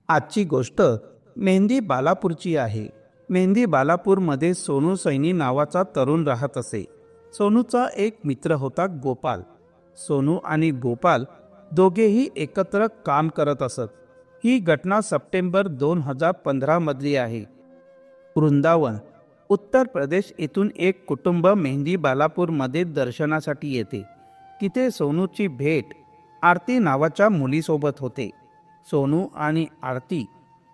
आजची गोष्ट मेहंदी बालापूरची आहे. मेहंदी बालापूरमध्ये सोनू सैनी नावाचा तरुण राहत असे. सोनूचा एक मित्र होता गोपाल. सोनू आणि गोपाल दोघेही एकत्र काम करत असत. ही घटना सप्टेंबर 2015 मधली आहे. वृंदावन, उत्तर प्रदेश येथून एक कुटुंब मेहंदी बालापूरमध्ये दर्शनासाठी येते. तिथे सोनूची भेट आरती नावाच्या मुलीसोबत होते. सोनू आणि आरती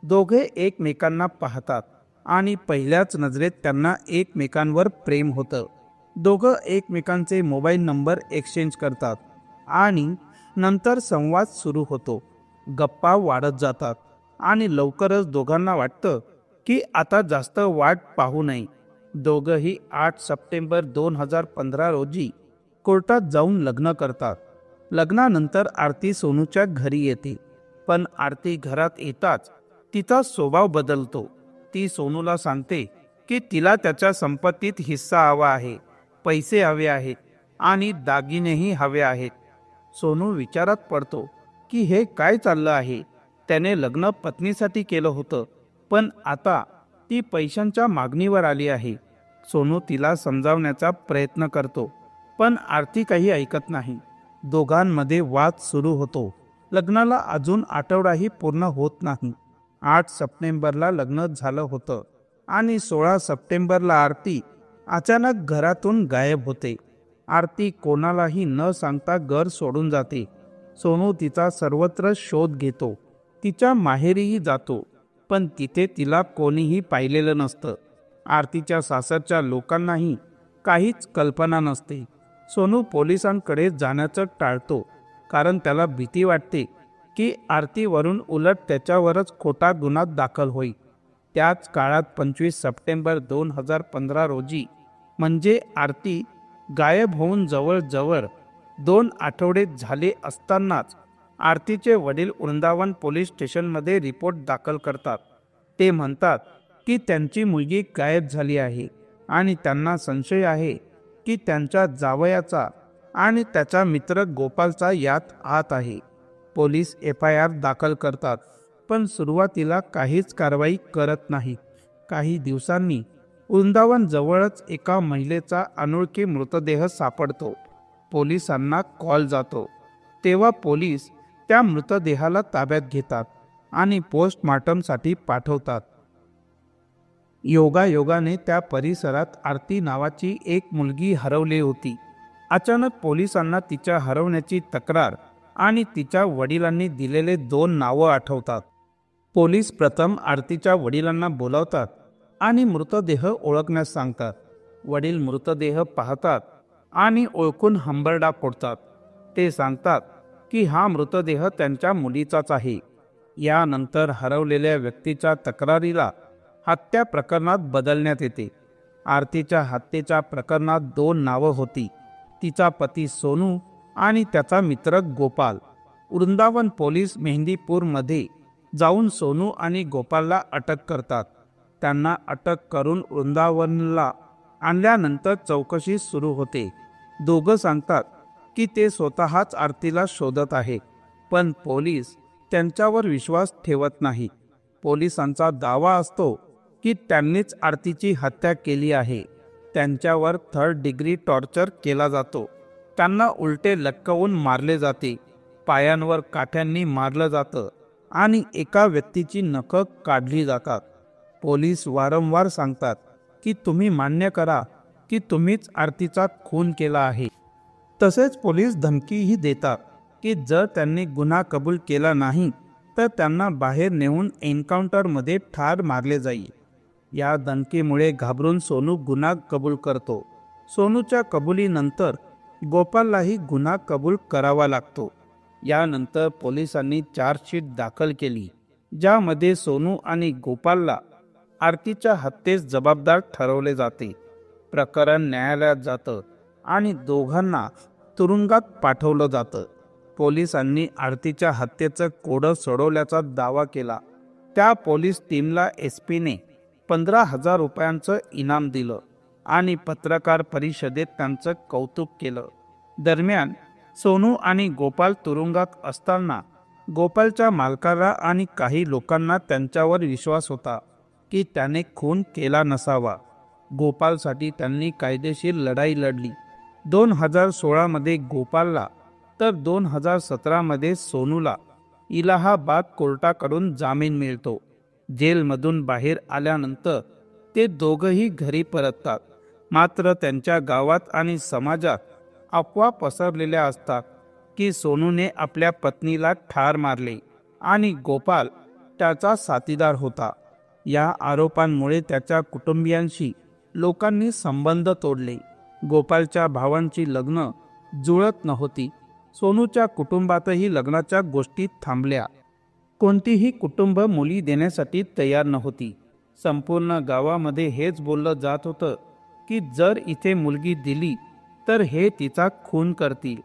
दोघे एकमेकांना पाहतात आणि पहिल्याच नजरेत त्यांना एकमेकांवर प्रेम होतं. दोघं एकमेकांचे मोबाईल नंबर एक्सचेंज करतात आणि नंतर संवाद सुरू होतो. गप्पा वाढत जातात आणि लवकरच दोघांना वाटतं की आता जास्त वाट पाहू नये. दोघंही 8 सप्टेंबर 2015 रोजी कोर्टात जाऊन लग्न करतात. लग्नानंतर आरती सोनूच्या घरी येते. पण आरती घरात येताच तिचा स्वभाव बदलतो. ती सोनूला सांगते की तिला त्याच्या संपत्तीत हिस्सा हवा आहे, पैसे हवे आहेत आणि दागिनेही हवे आहेत. सोनू विचारात पडतो की हे काय चाललं आहे. त्याने लग्न पत्नीसाठी केलं होतं, पण आता ती पैशांच्या मागणीवर आली आहे. सोनू तिला समजावण्याचा प्रयत्न करतो, पण आरती काही ऐकत नाही. दोघांमध्ये वाद सुरू होतो. लग्नाला अजून आठवडाही पूर्ण होत नाही. 8 सप्टेंबरला लग्न झालं होतं आणि 16 सप्टेंबरला आरती अचानक घरातून गायब होते. आरती कोणालाही न सांगता घर सोडून जाते. सोनू तिचा सर्वत्र शोध घेतो. तिच्या माहेरीही जातो, पण तिथे तिला कोणीही पाहिलेलं नसतं. आरतीच्या सासरच्या लोकांनाही काहीच कल्पना नसते. सोनू पोलिसांकडे जाण्याचं टाळतो, कारण त्याला भीती वाटते की आरतीवरून उलट त्याच्यावरच खोटा गुन्हा दाखल होईल. त्याच काळात 25 सप्टेंबर 2015 रोजी, म्हणजे आरती गायब होऊन जवळजवळ 2 आठवडे झाले असतानाच आरतीचे वडील वृंदावन पोलीस स्टेशनमध्ये रिपोर्ट दाखल करतात. ते म्हणतात की त्यांची मुलगी गायब झाली आहे आणि त्यांना संशय आहे की त्यांच्या जावयाचा आणि त्याचा मित्र गोपालचा यात हात आहे. पोलीस FIR दाखल करतात, पण सुरुवातीला काहीच कारवाई करत नाही. काही दिवसांनी वृंदावन जवळच एका महिलेचा अनोळखी मृतदेह सापडतो. पोलिसांना कॉल जातो. तेव्हा पोलीस त्या मृतदेहाला ताब्यात घेतात आणि पोस्टमॉर्टमसाठी पाठवतात. योगायोगाने त्या परिसरात आरती नावाची एक मुलगी हरवली होती. अचानक पोलिसांना तिच्या हरवण्याची तक्रार आणि तिच्या वडिलांनी दिलेले 2 नावं आठवतात. पोलीस प्रथम आरतीच्या वडिलांना बोलावतात आणि मृतदेह ओळखण्यास सांगतात. वडील मृतदेह पाहतात आणि ओळखून हंबरडा फोडतात. ते सांगतात की हा मृतदेह त्यांच्या मुलीचाच आहे. यानंतर हरवलेल्या व्यक्तीच्या तक्रारीला हत्या प्रकरणात बदलण्यात येते. आरतीच्या हत्येच्या प्रकरणात 2 नावं होती, तिचा पती सोनू आणि त्याचा मित्र गोपाल. वृंदावन पोलीस मेहंदीपूरमध्ये जाऊन सोनू आणि गोपालला अटक करतात. त्यांना अटक करून वृंदावनला आणल्यानंतर चौकशी सुरू होते. दोघं सांगतात की ते स्वतःच आरतीला शोधत आहे, पण पोलीस त्यांच्यावर विश्वास ठेवत नाही. पोलिसांचा दावा असतो की त्यांनीच आरतीची हत्या केली आहे. त्यांच्यावर 3rd डिग्री टॉर्चर केला जातो. त्यांना उलटे लटकवून मारले जाते, पायांवर काठ्यांनी मारलं जातं आणि एका व्यक्तीची नखं काढली जातात. पोलीस वारंवार सांगतात की तुम्ही मान्य करा की तुम्हीच आरतीचा खून केला आहे. तसेच पोलीस धमकीही देतात की जर त्यांनी गुन्हा कबूल केला नाही तर त्यांना बाहेर नेऊन एन्काउंटरमध्ये ठार मारले जाईल. या धमकीमुळे घाबरून सोनू गुन्हा कबूल करतो. सोनूच्या कबुलीनंतर गोपाललाही गुन्हा कबूल करावा लागतो. यानंतर पोलिसांनी चार्जशीट दाखल केली, ज्यामध्ये सोनू आणि गोपालला आरतीच्या हत्येस जबाबदार ठरवले जाते. प्रकरण न्यायालयात जातं आणि दोघांना तुरुंगात पाठवलं जातं. पोलिसांनी आरतीच्या हत्येचं कोडं सोडवल्याचा दावा केला. त्या पोलीस टीमला SPने 15,000 रुपयांचं इनाम दिलं आणि पत्रकार परिषदेत त्यांचं कौतुक केलं. दरम्यान सोनू आणि गोपाल तुरुंगात असताना गोपालच्या मालकाला आणि काही लोकांना त्यांच्यावर विश्वास होता की त्याने खून केला नसावा. गोपालसाठी त्यांनी कायदेशीर लढाई लढली. 2016 मध्ये गोपालला तर 2017 मध्ये सोनूला इलाहाबाद कोर्टाकडून जामीन मिळतो. जेलमधून बाहेर आल्यानंतर ते दोघंही घरी परततात. मात्र त्यांच्या गावात आणि समाजात अफवा पसरलेल्या असतात की सोनूने आपल्या पत्नीला ठार मारले आणि गोपाल त्याचा साथीदार होता. या आरोपांमुळे त्याच्या कुटुंबियांशी लोकांनी संबंध तोडले. गोपालच्या भावांची लग्न जुळत नव्हती. सोनूच्या कुटुंबातही लग्नाच्या गोष्टी थांबल्या. कोणतीही कुटुंब मुली देण्यासाठी तयार नव्हती. संपूर्ण गावामध्ये हेच बोललं जात होतं की जर इथे मुलगी दिली तर हे तिचा खून करतील.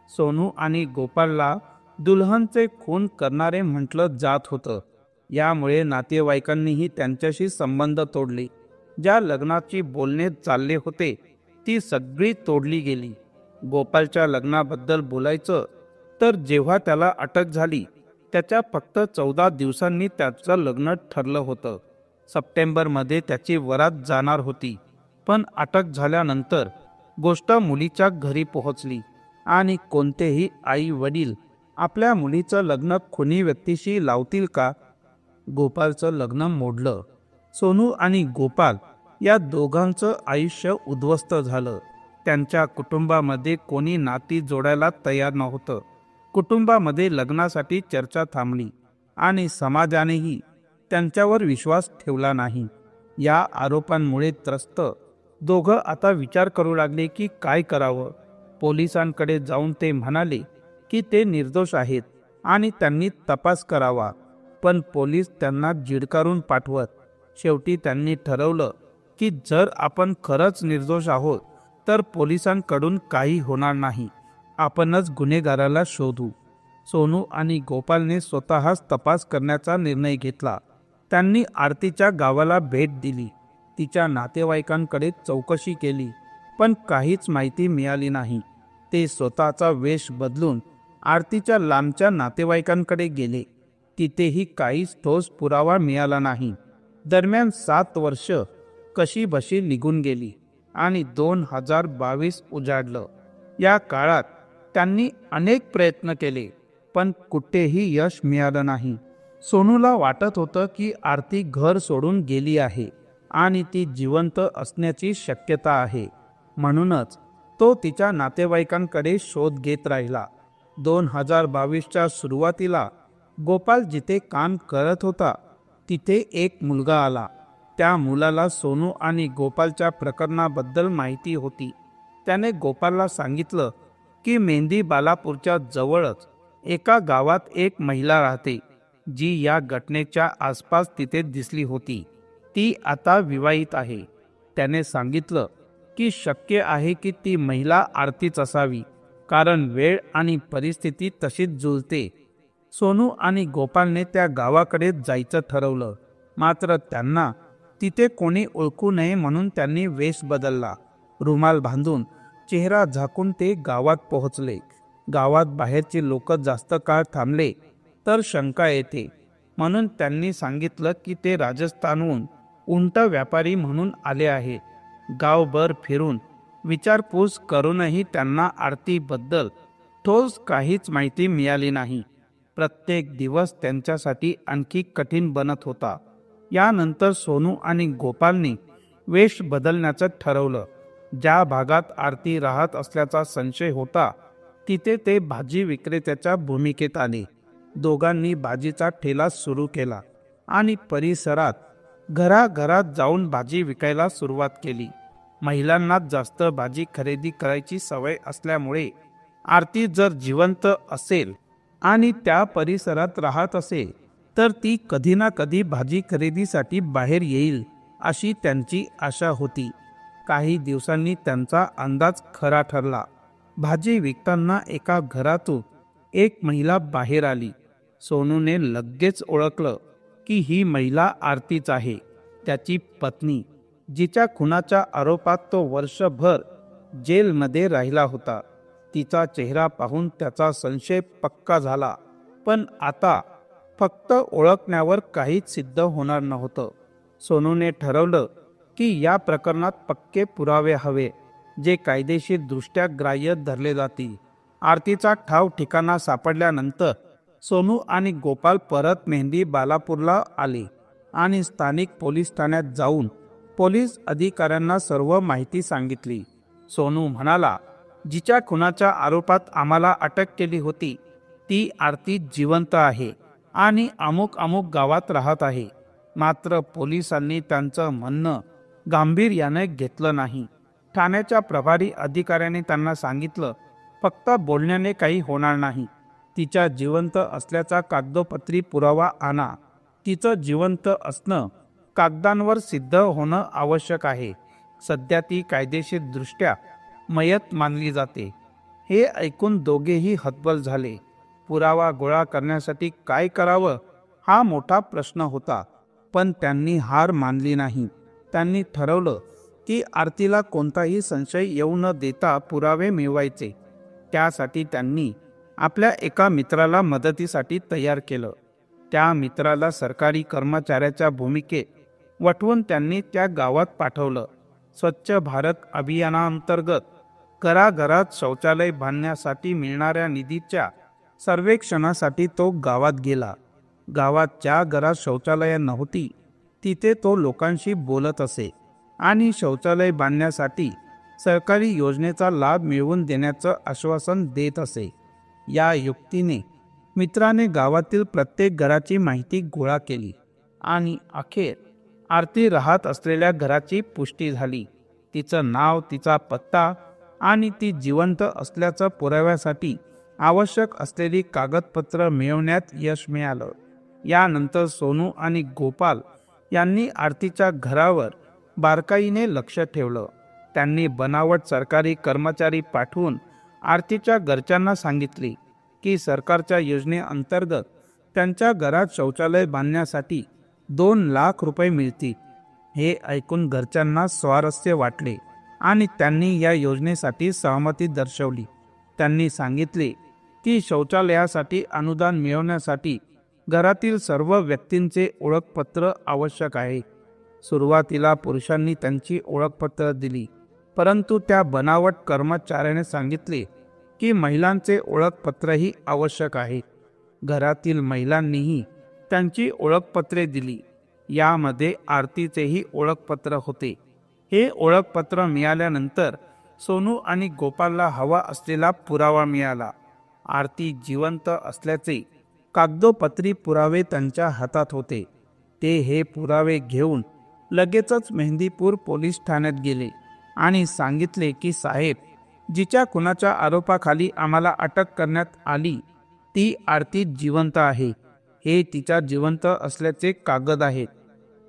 सोनू आणि गोपालला दुल्हनचे खून करणारे म्हटलं जात होतं. यामुळे नातेवाईकांनीही त्यांच्याशी संबंध तोडले. ज्या लग्नाची बोलणे चालले होते ती सगळी तोडली गेली. गोपालच्या लग्नाबद्दल बोलायचं तर जेव्हा त्याला अटक झाली त्याच्या फक्त 14 दिवसांनी त्याचं लग्न ठरलं होतं. सप्टेंबरमध्ये त्याची वरात जाणार होती. पण अटक झाल्यानंतर गोष्ट मुलीच्या घरी पोहोचली आणि कोणतेही आई वडील आपल्या मुलीचं लग्न खुनी व्यक्तीशी लावतील का? गोपालचं लग्न मोडलं. सोनू आणि गोपाल या दोघांचं आयुष्य उद्ध्वस्त झालं. त्यांच्या कुटुंबामध्ये कोणी नाती जोडायला तयार नव्हतं. कुटुंबामध्ये लग्नासाठी चर्चा थांबली आणि समाजानेही त्यांच्यावर विश्वास ठेवला नाही. या आरोपांमुळे त्रस्त दोघं आता विचार करू लागले की काय करावं. पोलिसांकडे जाऊन ते म्हणाले की ते निर्दोष आहेत आणि त्यांनी तपास करावा. पण पोलीस त्यांना झिडकारून पाठवत. शेवटी त्यांनी ठरवलं की जर आपण खरंच निर्दोष आहोत तर पोलिसांकडून काही होणार नाही. आपणच गुन्हेगाराला शोधू. सोनू आणि गोपालने स्वतःच तपास करण्याचा निर्णय घेतला. त्यांनी आरतीच्या गावाला भेट दिली. तिच्या नातेवाईकांकडे चौकशी केली पण काहीच माहिती मिळाली नाही. ते स्वतःचा वेश बदलून आरतीच्या लांबच्या नातेवाईकांकडे गेले. तिथेही काहीच ठोस पुरावा मिळाला नाही. दरम्यान 7 वर्ष कशीबशी निघून गेली आणि 2022 उजाडलं. या काळात त्यांनी अनेक प्रयत्न केले पण कुठेही यश मिळालं नाही. सोनूला वाटत होतं की आरती घर सोडून गेली आहे आणि ती जिवंत असण्याची शक्यता आहे. म्हणूनच तो तिच्या नातेवाईकांकडे शोध घेत राहिला. 2022च्या सुरुवातीला गोपाल जिथे काम करत होता तिथे एक मुलगा आला. त्या मुलाला सोनू आणि गोपालच्या प्रकरणाबद्दल माहिती होती. त्याने गोपालला सांगितलं की मेंदी बालापूरच्या जवळच एका गावात एक महिला राहते जी या घटनेच्या आसपास तिथे दिसली होती. ती आता विवाहित आहे. त्याने सांगितलं की शक्य आहे की ती महिला आरतीच असावी कारण वेळ आणि परिस्थिती तशीच जुळते. सोनू आणि गोपालने त्या गावाकडे जायचं ठरवलं. मात्र त्यांना तिथे कोणी ओळखू नये म्हणून त्यांनी वेश बदलला. रुमाल बांधून चेहरा झाकून ते गावात पोहोचले. गावात बाहेरचे लोक जास्त काळ थांबले तर शंका येते म्हणून त्यांनी सांगितलं की ते राजस्थानहून उंट व्यापारी म्हणून आले आहेत. गावभर फिरून विचारपूस करूनही त्यांना आरतीबद्दल ठोस काहीच माहिती मिळाली नाही. प्रत्येक दिवस त्यांच्यासाठी आणखी कठीण बनत होता. यानंतर सोनू आणि गोपालनी वेश बदलण्याचं ठरवलं. ज्या भागात आरती राहत असल्याचा संशय होता तिथे ते भाजी विक्रेत्याच्या भूमिकेत आले. दोघांनी भाजीचा ठेला सुरू केला आणि परिसरात घराघरात जाऊन भाजी विकायला सुरुवात केली. महिलांना जास्त भाजी खरेदी करायची सवय असल्यामुळे आरती जर जिवंत असेल आणि त्या परिसरात राहत असेल तर ती कधी ना कधी भाजी खरेदीसाठी बाहेर येईल अशी त्यांची आशा होती. काही दिवसांनी त्यांचा अंदाज खरा ठरला. भाजी विकताना एका घरातून एक महिला बाहेर आली. सोनूने लगेच ओळखलं की ही महिला आरतीच आहे, त्याची पत्नी, जिच्या खुनाच्या आरोपात तो वर्षभर जेलमध्ये राहिला होता. तिचा चेहरा पाहून त्याचा संशय पक्का झाला. पण आता फक्त ओळखण्यावर काहीच सिद्ध होणार नव्हतं. सोनूने ठरवलं की या प्रकरणात पक्के पुरावे हवे, जे कायदेशीर दृष्ट्या ग्राह्य धरले जातील. आरतीचा ठाव ठिकाणा सापडल्यानंतर सोनू आणि गोपाल परत मेहंदी बालापूरला आले आणि स्थानिक पोलीस ठाण्यात जाऊन पोलीस अधिकाऱ्यांना सर्व माहिती सांगितली. सोनू म्हणाला, जिच्या खुनाच्या आरोपात आम्हाला अटक केली होती ती आरती जिवंत आहे आणि अमुक अमुक गावात राहत आहे. मात्र पोलिसांनी त्यांचं म्हणणं गांभीर्याने घेतलं नाही. ठाण्याच्या प्रभारी अधिकाऱ्याने त्यांना सांगितलं, फक्त बोलण्याने काही होणार नाही. तिच्या जिवंत असल्याचा कागदोपत्री पुरावा आणा. तिचं जिवंत असणं कागदांवर सिद्ध होणं आवश्यक आहे. सध्या ती कायदेशीर दृष्ट्या मयत मानली जाते. हे ऐकून दोघेही हतबल झाले. पुरावा गोळा करण्यासाठी काय करावं हा मोठा प्रश्न होता, पण त्यांनी हार मानली नाही. त्यांनी ठरवलं की आरतीला कोणताही संशय येऊ न देता पुरावे मिळवायचे. त्यासाठी त्यांनी आपल्या एका मित्राला मदतीसाठी तयार केलं. त्या मित्राला सरकारी कर्मचाऱ्याच्या भूमिकेत वठवून त्यांनी त्या गावात पाठवलं. स्वच्छ भारत अभियानाअंतर्गत घराघरात शौचालय बांधण्यासाठी मिळणाऱ्या निधीच्या सर्वेक्षणासाठी तो गावात गेला. गावात ज्या घरात शौचालय नव्हती तिथे तो लोकांशी बोलत असे आणि शौचालय बांधण्यासाठी सरकारी योजनेचा लाभ मिळवून देण्याचं आश्वासन देत असे. या युक्तीने मित्राने गावातील प्रत्येक घराची माहिती गोळा केली आणि अखेर आरती राहत असलेल्या घराची पुष्टी झाली. तिचं नाव, तिचा पत्ता आणि ती जिवंत असल्याचं पुराव्यासाठी आवश्यक असलेली कागदपत्र मिळवण्यात यश मिळालं. यानंतर सोनू आणि गोपाल यांनी आरतीच्या घरावर बारकाईने लक्ष ठेवलं. त्यांनी बनावट सरकारी कर्मचारी पाठवून आरतीच्या घरच्यांना सांगितले की सरकारच्या योजनेअंतर्गत त्यांच्या घरात शौचालय बांधण्यासाठी 2 लाख रुपये मिळतील. हे ऐकून घरच्यांना स्वारस्य वाटले आणि त्यांनी या योजनेसाठी सहमती दर्शवली. त्यांनी सांगितले की शौचालयासाठी अनुदान मिळवण्यासाठी घरातील सर्व व्यक्तींचे ओळखपत्र आवश्यक आहे. सुरुवातीला पुरुषांनी त्यांची ओळखपत्र दिली, परंतु त्या बनावट कर्मचाऱ्याने सांगितले की महिलांचे ओळखपत्रही आवश्यक आहे. घरातील महिलांनीही त्यांची ओळखपत्रे दिली. यामध्ये आरतीचेही ओळखपत्र होते. हे ओळखपत्र मिळाल्यानंतर सोनू आणि गोपालला हवा असलेला पुरावा मिळाला. आरती जिवंत असल्याचे कागदोपत्री पुरावे त्यांच्या हातात होते. ते हे पुरावे घेऊन लगेचच मेहंदीपूर पोलीस ठाण्यात गेले आणि सांगितले की साहेब, जिच्या खुनाच्या आरोपाखाली आम्हाला अटक करण्यात आली ती आरती जिवंत आहे. हे तिच्या जिवंत असल्याचे कागद आहेत.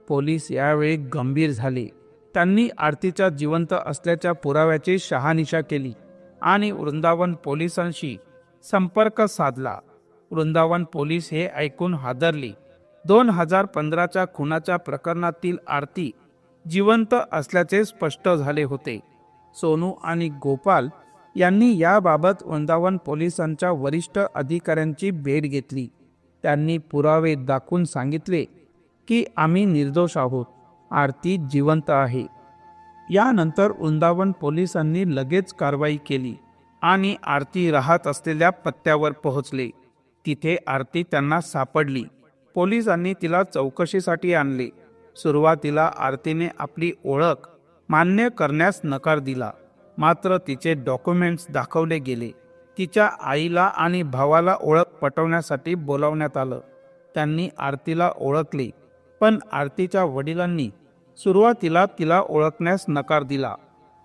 पोलीस यावेळी गंभीर झाले. त्यांनी आरतीच्या जिवंत असल्याच्या पुराव्याची शहानिशा केली आणि वृंदावन पोलिसांशी संपर्क साधला. वृंदावन पोलीस हे ऐकून हादरले. 2015च्या खुनाच्या प्रकरणातील आरती जिवंत असल्याचे स्पष्ट झाले होते. सोनू आणि गोपाल यांनी याबाबत वृंदावन पोलिसांच्या वरिष्ठ अधिकाऱ्यांची भेट घेतली. त्यांनी पुरावे दाखवून सांगितले की आम्ही निर्दोष आहोत, आरती जिवंत आहे. यानंतर वृंदावन पोलिसांनी लगेच कारवाई केली आणि आरती राहत असलेल्या पत्त्यावर पोहोचले. तिथे आरती त्यांना सापडली. पोलिसांनी तिला चौकशीसाठी आणले. सुरुवातीला आरतीने आपली ओळख मान्य करण्यास नकार दिला, मात्र तिचे डॉक्युमेंट्स दाखवले गेले. तिच्या आईला आणि भावाला ओळख पटवण्यासाठी बोलावण्यात आलं. त्यांनी आरतीला ओळखले, पण आरतीच्या वडिलांनी सुरुवातीला तिला ओळखण्यास नकार दिला.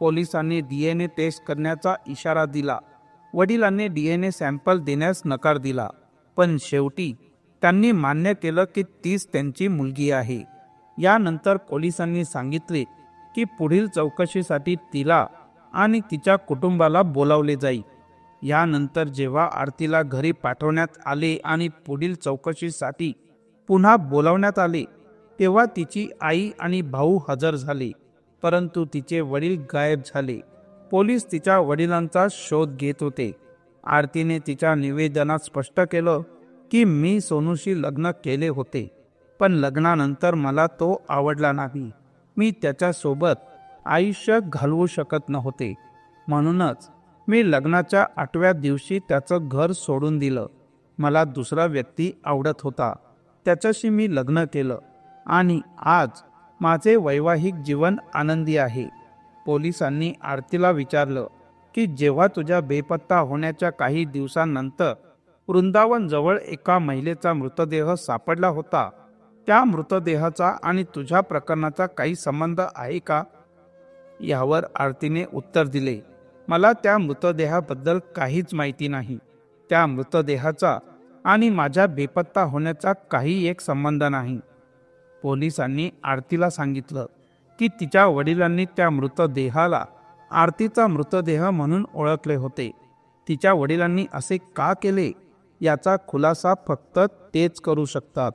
पोलिसांनी DNA टेस्ट करण्याचा इशारा दिला. वडिलांनी DNA सॅम्पल देण्यास नकार दिला, पण शेवटी त्यांनी मान्य केलं की तीच त्यांची मुलगी आहे. यानंतर पोलिसांनी सांगितले की पुढील चौकशीसाठी तिला आणि तिच्या कुटुंबाला बोलावले जाईल. यानंतर जेव्हा आरतीला घरी पाठवण्यात आले आणि पुढील चौकशीसाठी पुन्हा बोलावण्यात आले, तेव्हा तिची आई आणि भाऊ हजर झाले, परंतु तिचे वडील गायब झाले. पोलीस तिच्या वडिलांचा शोध घेत होते. आरतीने तिच्या निवेदनात स्पष्ट केलं की मी सोनूशी लग्न केले होते, पण लग्नानंतर मला तो आवडला नाही. मी त्याच्यासोबत आयुष्य घालवू शकत नव्हते. म्हणूनच मी लग्नाच्या 8व्या दिवशी त्याचं घर सोडून दिलं. मला दुसरा व्यक्ती आवडत होता, त्याच्याशी मी लग्न केलं आणि आज माझे वैवाहिक जीवन आनंदी आहे. पोलिसांनी आरतीला विचारलं की जेव्हा तुझ्या बेपत्ता होण्याच्या काही दिवसांनंतर वृंदावनजवळ एका महिलेचा मृतदेह सापडला होता, त्या मृतदेहाचा आणि तुझ्या प्रकरणाचा काही संबंध आहे का? यावर आरतीने उत्तर दिले, मला त्या मृतदेहाबद्दल काहीच माहिती नाही. त्या मृतदेहाचा आणि माझ्या बेपत्ता होण्याचा काही एक संबंध नाही. पोलिसांनी आरतीला सांगितलं की तिच्या वडिलांनी त्या मृतदेहाला आरतीचा मृतदेह म्हणून ओळखले होते. तिच्या वडिलांनी असे का केले याचा खुलासा फक्त तेच करू शकतात.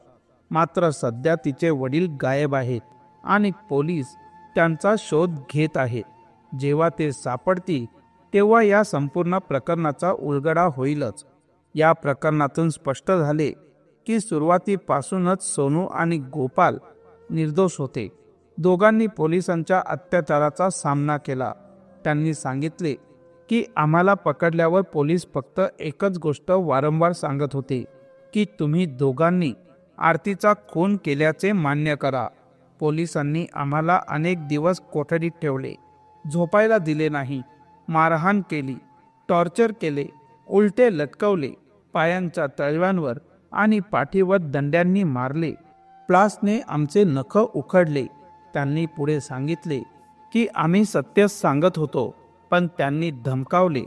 मात्र सध्या तिचे वडील गायब आहेत आणि पोलीस त्यांचा शोध घेत आहेत. जेव्हा ते सापडतील तेव्हा या संपूर्ण प्रकरणाचा उलगडा होईलच. या प्रकरणातून स्पष्ट झाले की सुरुवातीपासूनच सोनू आणि गोपाल निर्दोष होते. दोघांनी पोलिसांच्या अत्याचाराचा सामना केला. त्यांनी सांगितले की आम्हाला पकडल्यावर पोलीस फक्त एकच गोष्ट वारंवार सांगत होते की तुम्ही दोघांनी आरतीचा खून केल्याचे मान्य करा. पोलिसांनी आम्हाला अनेक दिवस कोठडीत ठेवले, झोपायला दिले नाही, मारहाण केली, टॉर्चर केले, उलटे लटकवले, पायांच्या तळव्यांवर आणि पाठीवर दंड्यांनी मारले, प्लासने आमचे नख उखडले. त्यांनी पुढे सांगितले की आम्ही सत्य सांगत होतो, पण त्यांनी धमकावले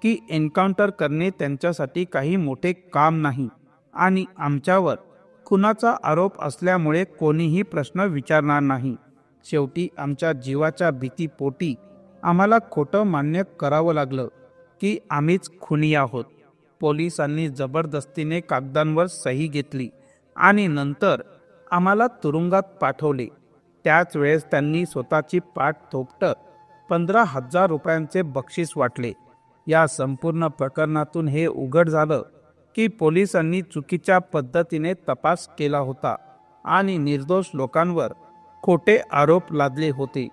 की एन्काउंटर करणे त्यांच्यासाठी काही मोठे काम नाही आणि आमच्यावर खुनाचा आरोप असल्यामुळे कोणीही प्रश्न विचारणार नाही. शेवटी आमच्या जीवाच्या भीतीपोटी आम्हाला खोटं मान्य करावं लागलं की आम्हीच खुनी आहोत. पोलिसांनी जबरदस्तीने कागदांवर सही घेतली आणि नंतर आम्हाला तुरुंगात पाठवले. त्याच वेळेस त्यांनी स्वतःची पाठ थोपटत 15,000 रुपयांचे बक्षीस वाटले. या संपूर्ण प्रकरणातून हे उघड झालं की पोलिसांनी चुकीच्या पद्धतीने तपास केला होता आणि निर्दोष लोकांवर खोटे आरोप लादले होते.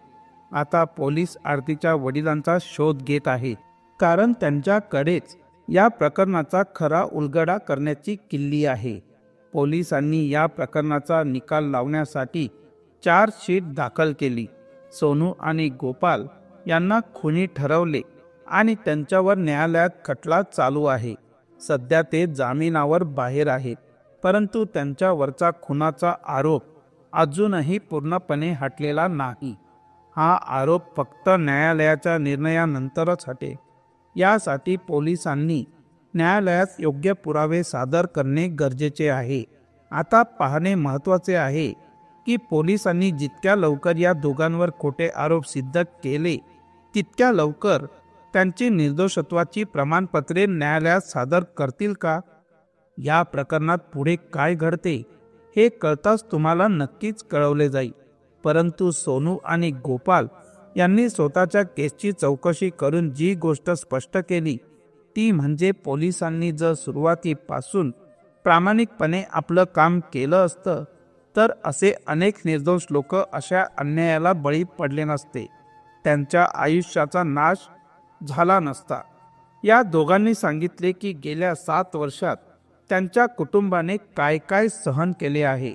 आता पोलीस आरतीच्या वडिलांचा शोध घेत आहेत, कारण त्यांच्याकडेच या प्रकरणाचा खरा उलगडा करण्याची किल्ली आहे. पोलिसांनी या प्रकरणाचा निकाल लावण्यासाठी चार्जशीट दाखल केली. सोनू आणि गोपाल यांना खुनी ठरवले आणि त्यांच्यावर न्यायालयात खटला चालू आहे. सध्या ते जामिनावर बाहेर आहेत, परंतु त्यांच्यावरचा खुनाचा आरोप अजूनही पूर्णपणे हटलेला नाही. हा आरोप फक्त न्यायालयाच्या निर्णयानंतरच हटेल. यासाठी पोलिसांनी न्यायालयात योग्य पुरावे सादर करणे गरजेचे आहे. आता पाहणे महत्त्वाचे आहे की पोलिसांनी जितक्या लवकर या दोघांवर खोटे आरोप सिद्ध केले, तितक्या लवकर त्यांची निर्दोषत्वाची प्रमाणपत्रे न्यायालयात सादर करतील का? या प्रकरणात पुढे काय घडते हे कळताच तुम्हाला नक्कीच कळवले जाईल. परंतु सोनू आणि गोपाल यांनी स्वतःच्या केसची चौकशी करून जी गोष्ट स्पष्ट केली ती म्हणजे पोलिसांनी जर सुरुवातीपासून प्रामाणिकपणे आपलं काम केलं असतं तर असे अनेक निर्दोष लोक अशा अन्यायाला बळी पडले नसते, त्यांच्या आयुष्याचा नाश झाला नसता. या दोघांनी सांगितले की गेल्या 7 वर्षात त्यांच्या कुटुंबाने काय काय सहन केले आहे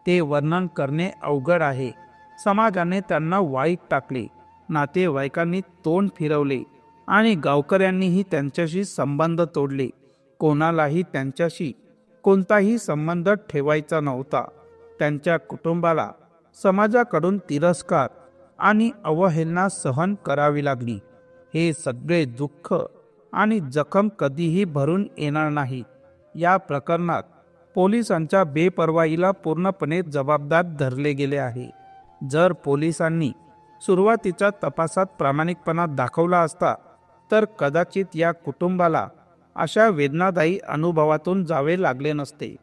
ते वर्णन करणे अवघड आहे. समाजाने त्यांना वाईट टाकले, नातेवाईकांनी तोंड फिरवले आणि गावकऱ्यांनीही त्यांच्याशी संबंध तोडले. कोणालाही त्यांच्याशी कोणताही संबंध ठेवायचा नव्हता. त्यांच्या कुटुंबाला समाजाकडून तिरस्कार आणि अवहेलना सहन करावी लागली. हे सगळे दुःख आणि जखम कधीही भरून येणार नाही. या प्रकरणात पोलिसांच्या बेपर्वाईला पूर्णपणे जबाबदार धरले गेले आहे. जर पोलिसांनी सुरुवातीच्या तपासात प्रामाणिकपणा दाखवला असता तर कदाचित या कुटुंबाला अशा वेदनादायी अनुभवातून जावे लागले नसते.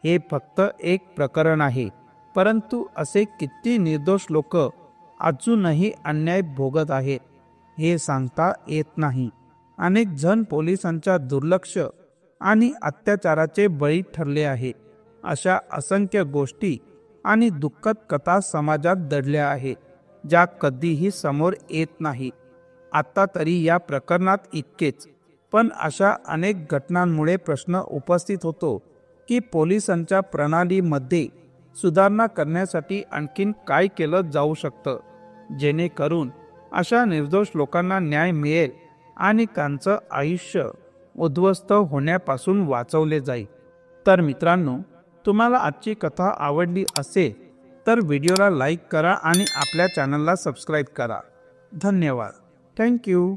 हे फक्त एक प्रकरण आहे, परंतु असे किती निर्दोष लोक अजूनही अन्याय भोगत आहेत हे सांगता येत नाही. अनेक जण पोलिसांच्या दुर्लक्ष आणि अत्याचाराचे बळी ठरले आहे। अशा असंख्य गोष्टी आणि दुःखद कथा समाजात दडल्या आहेत, ज्या कधीही समोर येत नाही। आता तरी या प्रकरणात इतकेच, पण अशा अनेक घटनांमुळे प्रश्न उपस्थित होतो की पोलिसांच्या प्रणालीमध्ये सुधारणा करण्यासाठी आणखीन काय केलं जाऊ शकतं, जेणेकरून अशा निर्दोष लोकांना न्याय मिळेल आणि त्यांचं आयुष्य उद्ध्वस्त होण्यापासून वाचवले जाईल। तर मित्रांनो, तुम्हाला आजची कथा आवडली असेल तर व्हिडिओला लाईक करा आणि आपल्या चॅनलला सबस्क्राईब करा। धन्यवाद। थँक्यू।